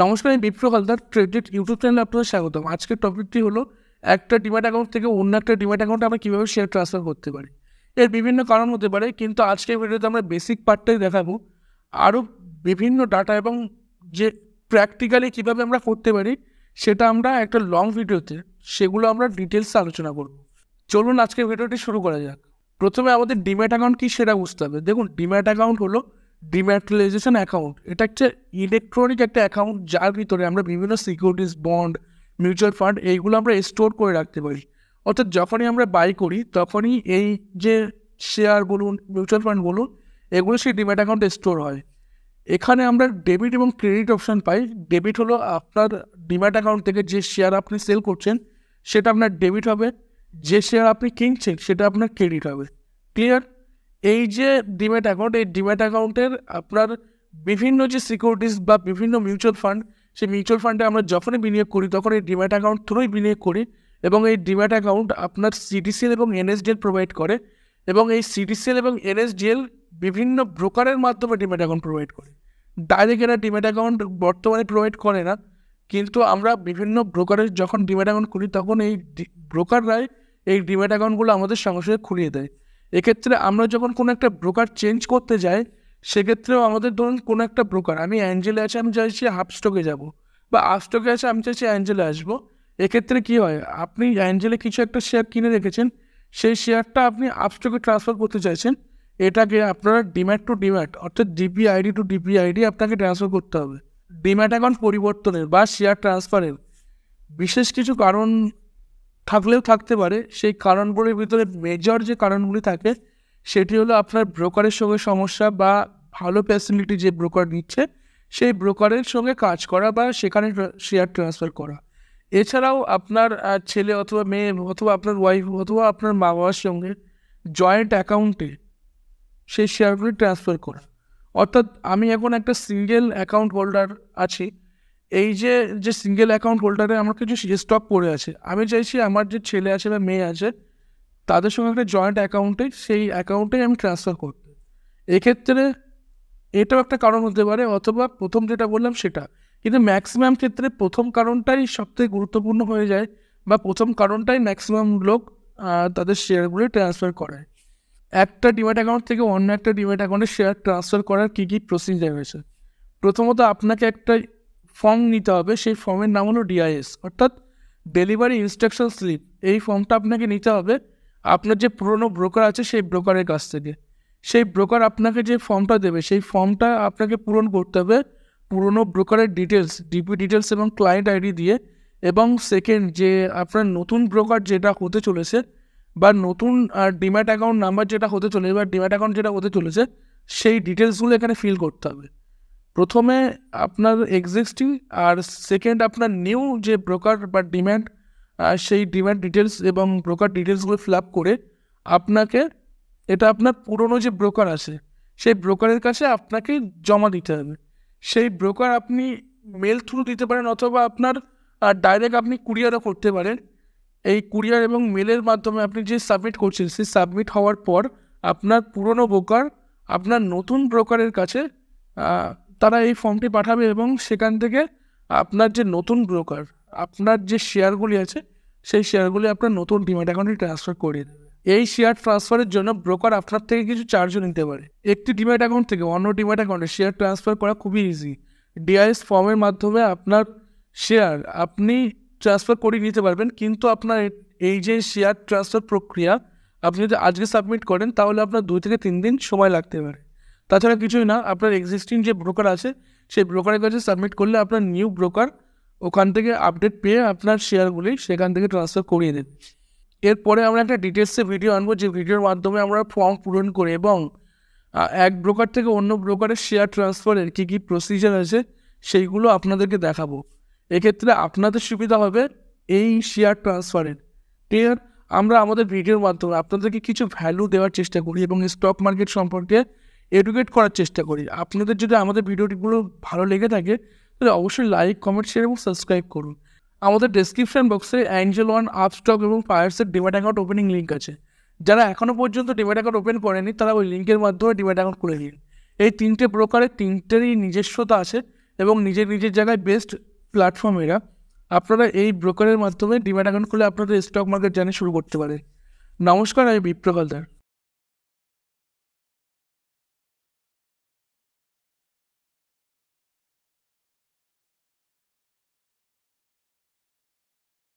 নমস্কার, আমি বিপ্র Haldar traded YouTube চ্যানেলে আপনাদের স্বাগতম। আজকের টপিকটি হলো একটা ডিম্যাট অ্যাকাউন্ট থেকে অন্য একটা ডিম্যাট অ্যাকাউন্টে আমরা কীভাবে শেয়ার ট্রান্সফার করতে পারি। এর বিভিন্ন কারণ হতে পারে, কিন্তু আজকের ভিডিওতে আমরা বেসিক পার্টটাই দেখাবো। আরও বিভিন্ন ডাটা এবং যে প্র্যাকটিক্যালি কীভাবে আমরা করতে পারি সেটা আমরা একটা লং ভিডিওতে সেগুলো আমরা ডিটেলসে আলোচনা করব। চলুন আজকের ভিডিওটি শুরু করা যাক। প্রথমে আমাদের ডিম্যাট অ্যাকাউন্ট কী সেটা বুঝতে হবে। দেখুন, ডিম্যাট অ্যাকাউন্ট হলো ডিম্যাটেরিয়ালাইজেশন অ্যাকাউন্ট। এটা একটা ইলেকট্রনিক একটা অ্যাকাউন্ট যার ভিতরে আমরা বিভিন্ন সিকিউরিটিস, বন্ড, মিউচুয়াল ফান্ড এইগুলো আমরা স্টোর করে রাখতে পারি। অর্থাৎ যখনই আমরা বাই করি তখনই এই যে শেয়ার বলুন, মিউচুয়াল ফান্ড বলুন, এগুলো সেই ডিম্যাট অ্যাকাউন্টে স্টোর হয়। এখানে আমরা ডেবিট এবং ক্রেডিট অপশান পাই। ডেবিট হলো আপনার ডিম্যাট অ্যাকাউন্ট থেকে যে শেয়ার আপনি সেল করছেন সেটা আপনার ডেবিট হবে, যে শেয়ার আপনি কিনছেন সেটা আপনার ক্রেডিট হবে। ক্লিয়ার? এই যে ডিম্যাট অ্যাকাউন্ট, এই ডিম্যাট অ্যাকাউন্টের আপনার বিভিন্ন যে সিকিউরিটিস বা বিভিন্ন মিউচুয়াল ফান্ড, সেই মিউচুয়াল ফান্ডে আমরা যখনই বিনিয়োগ করি তখন এই ডিম্যাট অ্যাকাউন্ট থ্রুই বিনিয়োগ করি, এবং এই ডিম্যাট অ্যাকাউন্ট আপনার সিটিসিএল এবং এনএসডিএল প্রোভাইড করে, এবং এই সিটিসিএল এবং এনএসডিএল বিভিন্ন ব্রোকারের মাধ্যমে ডিম্যাট অ্যাকাউন্ট প্রোভাইড করে। ডাইরেক্ট এরা ডিম্যাট অ্যাকাউন্ট বর্তমানে প্রোভাইড করে না, কিন্তু আমরা বিভিন্ন ব্রোকারের যখন ডিম্যাট অ্যাকাউন্ট খুলি তখন এই ব্রোকাররাই এই ডিম্যাট অ্যাকাউন্টগুলো আমাদের সঙ্গে সঙ্গে খুলিয়ে দেয়। এক্ষেত্রে আমরা যখন কোনো একটা ব্রোকার চেঞ্জ করতে যাই, সেক্ষেত্রেও আমাদের ধরুন কোনো একটা ব্রোকার, আমি অ্যাঞ্জেলে আছে, আমি চাইছি আপস্টকে যাব, বা আপস্টকে আছে, আমি চাইছি অ্যাঞ্জেলে আসবো। এক্ষেত্রে কী হয়, আপনি অ্যাঞ্জেলে কিছু একটা শেয়ার কিনে রেখেছেন, সেই শেয়ারটা আপনি আপস্টকে ট্রান্সফার করতে চাইছেন, এটাকে আপনারা ডিম্যাট টু ডিম্যাট অর্থাৎ ডিপিআইডি টু ডিপিআইডি আপনাকে ট্রান্সফার করতে হবে। ডিম্যাট অ্যাকাউন্ট পরিবর্তনের বা শেয়ার ট্রান্সফারের বিশেষ কিছু কারণ থাকলেও থাকতে পারে। সেই কারণগুলির ভিতরে মেজর যে কারণগুলি থাকে সেটি হলো আপনার ব্রোকারের সঙ্গে সমস্যা, বা ভালো ফ্যাসিলিটি যে ব্রোকার দিচ্ছে সেই ব্রোকারের সঙ্গে কাজ করা বা সেখানে শেয়ার ট্রান্সফার করা। এছাড়াও আপনার ছেলে অথবা মেয়ে অথবা আপনার ওয়াইফ অথবা আপনার মা বাবার সঙ্গে জয়েন্ট অ্যাকাউন্টে সেই শেয়ারগুলি ট্রান্সফার করা। অর্থাৎ আমি এখন একটা সিঙ্গেল অ্যাকাউন্ট হোল্ডার আছি, এই যে সিঙ্গেল অ্যাকাউন্ট হোল্ডারে আমার কিছু স্টক পড়ে আছে, আমি চাইছি আমার যে ছেলে আছে বা মেয়ে আছে তাদের সঙ্গে একটা জয়েন্ট অ্যাকাউন্টে সেই অ্যাকাউন্টেই আমি ট্রান্সফার করতে। এক্ষেত্রে এটাও একটা কারণ হতে পারে, অথবা প্রথম যেটা বললাম সেটা, কিন্তু ম্যাক্সিমাম ক্ষেত্রে প্রথম কারণটাই সবথেকে গুরুত্বপূর্ণ হয়ে যায়, বা প্রথম কারণটাই ম্যাক্সিমাম লোক তাদের শেয়ারগুলি ট্রান্সফার করে। একটা ডিম্যাট অ্যাকাউন্ট থেকে অন্য একটা ডিম্যাট অ্যাকাউন্টে শেয়ার ট্রান্সফার করার কী কী প্রসিজার রয়েছে। প্রথমত আপনাকে একটা ফর্ম নিতে হবে, সেই ফর্মের নাম হলো ডিআইএস অর্থাৎ ডেলিভারি ইনস্ট্রাকশন স্লিপ। এই ফর্মটা আপনাকে নিতে হবে আপনার যে পুরনো ব্রোকার আছে সেই ব্রোকারের কাছ থেকে। সেই ব্রোকার আপনাকে যে ফর্মটা দেবে সেই ফর্মটা আপনাকে পূরণ করতে হবে পুরনো ব্রোকারের ডিটেলস, ডিপি ডিটেলস এবং ক্লায়েন্ট আইডি দিয়ে, এবং সেকেন্ড যে আপনার নতুন ব্রোকার যেটা হতে চলেছে বা নতুন ডিম্যাট অ্যাকাউন্ট নাম্বার যেটা হতে চলেছে বা ডিম্যাট অ্যাকাউন্ট যেটা হতে চলেছে সেই ডিটেলসগুলো এখানে ফিল করতে হবে। প্রথমে আপনার এক্সিস্টিং, আর সেকেন্ড আপনার নিউ যে ব্রোকার বা ডিম্যাট, সেই ডিম্যাট ডিটেলস এবং ব্রোকার ডিটেলসগুলো ফিল আপ করে আপনাকে এটা আপনার পুরনো যে ব্রোকার আছে সেই ব্রোকারের কাছে আপনাকে জমা দিতে হবে। সেই ব্রোকার আপনি মেল থ্রু দিতে পারেন, অথবা আপনার ডাইরেক্ট আপনি কুরিয়ারও করতে পারেন। এই কুরিয়ার এবং মেলের মাধ্যমে আপনি যে সাবমিট করছেন সেই সাবমিট হওয়ার পর আপনার পুরনো ব্রোকার আপনার নতুন ব্রোকারের কাছে তারা এই ফর্মটি পাঠাবে, এবং সেখান থেকে আপনার যে নতুন ব্রোকার আপনার যে শেয়ারগুলি আছে সেই শেয়ারগুলি আপনার নতুন ডিম্যাট অ্যাকাউন্টে ট্রান্সফার করে দেবে। এই শেয়ার ট্রান্সফারের জন্য ব্রোকার আপনার থেকে কিছু চার্জও নিতে পারে। একটি ডিম্যাট অ্যাকাউন্ট থেকে অন্য ডিম্যাট অ্যাকাউন্টে শেয়ার ট্রান্সফার করা খুবই ইজি। ডিআইএস ফর্মের মাধ্যমে আপনার শেয়ার আপনি ট্রান্সফার করে নিতে পারবেন, কিন্তু আপনার এই যে শেয়ার ট্রান্সফার প্রক্রিয়া আপনি যদি আজকে সাবমিট করেন তাহলে আপনার 2 থেকে 3 দিন সময় লাগতে পারে। তাছাড়া কিছুই না, আপনার এক্সিস্টিং যে ব্রোকার আছে সেই ব্রোকারের কাছে সাবমিট করলে আপনার নিউ ব্রোকার ওখান থেকে আপডেট পেয়ে আপনার শেয়ারগুলি সেখান থেকে ট্রান্সফার করিয়ে দেবে। এরপরে আমরা একটা ডিটেলসে ভিডিও আনবো, যে ভিডিওর মাধ্যমে আমরা ফর্ম পূরণ করে এবং এক ব্রোকার থেকে অন্য ব্রোকারের শেয়ার ট্রান্সফারের কী কী প্রসিজার আছে সেইগুলো আপনাদেরকে দেখাবো। এক্ষেত্রে আপনাদের সুবিধা হবে এই শেয়ার ট্রান্সফারের। ক্লিয়ার? আমরা আমাদের ভিডিওর মাধ্যমে আপনাদেরকে কিছু ভ্যালু দেওয়ার চেষ্টা করি এবং স্টক মার্কেট সম্পর্কে এডুকেট করার চেষ্টা করি। আপনাদের যদি আমাদের ভিডিওটিগুলো ভালো লেগে থাকে তাহলে অবশ্যই লাইক, কমেন্ট, শেয়ার এবং সাবস্ক্রাইব করুন। আমাদের ডেসক্রিপশন বক্সে অ্যাঞ্জেল ওয়ান, আপস্টক এবং ফায়ারসের ডিম্যাট অ্যাকাউন্ট ওপেনিং লিঙ্ক আছে। যারা এখনও পর্যন্ত ডিম্যাট অ্যাকাউন্ট ওপেন করেনি তারা ওই লিঙ্কের মাধ্যমে ডিম্যাট অ্যাকাউন্ট খুলে নিন। এই 3টে ব্রোকারের 3টেরই নিজস্বতা আছে এবং নিজের নিজের জায়গায় বেস্ট প্ল্যাটফর্ম এরা। আপনারা এই ব্রোকারের মাধ্যমে ডিম্যাট অ্যাকাউন্ট খুলে আপনাদের স্টক মার্কেট জার্নি শুরু করতে পারেন। নমস্কার, আমি বিপ্র হালদার।